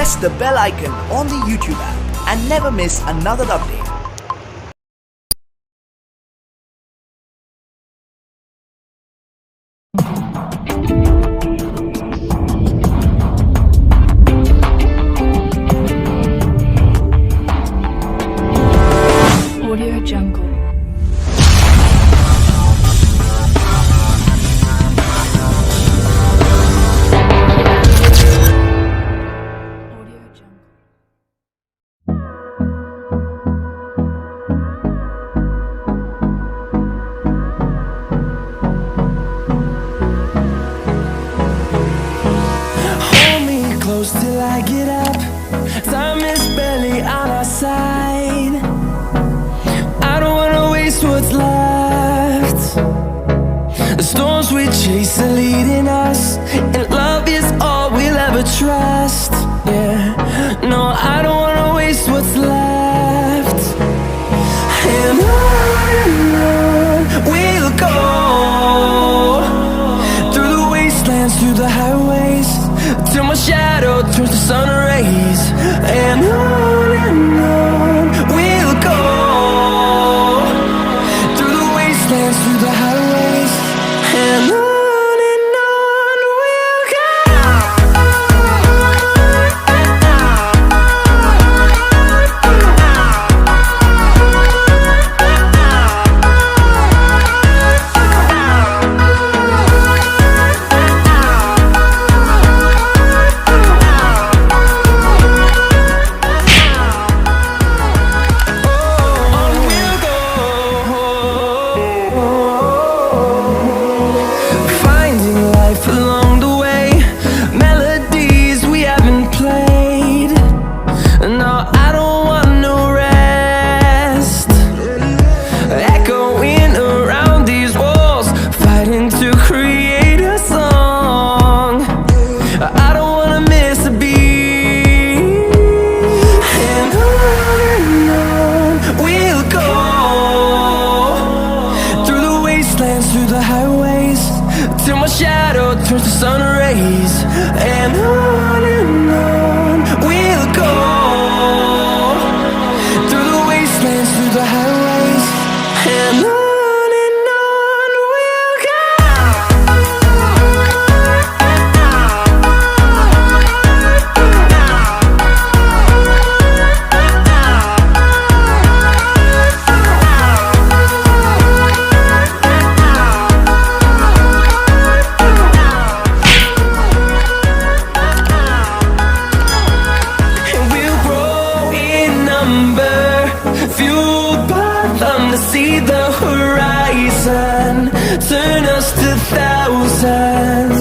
press the bell icon on the YouTube app and never miss another update. Audio Jungle. Till I get up, time is barely on our side. I don't wanna waste what's left. The storms we chase are leading us, and love is all we'll ever trust. Yeah, no, I don't wanna waste what's left. And on we'll go, through the wastelands, through the highways, till my shadow turns to sun rays. And on we'll go, through the wastelands, through the highways, and on we'll go. Through the highways, till my shadow turns to sun rays. And on we'll go, through the wastelands, through the highways, and on we'll go. Fueled by them to see the horizon, turn us to thousands.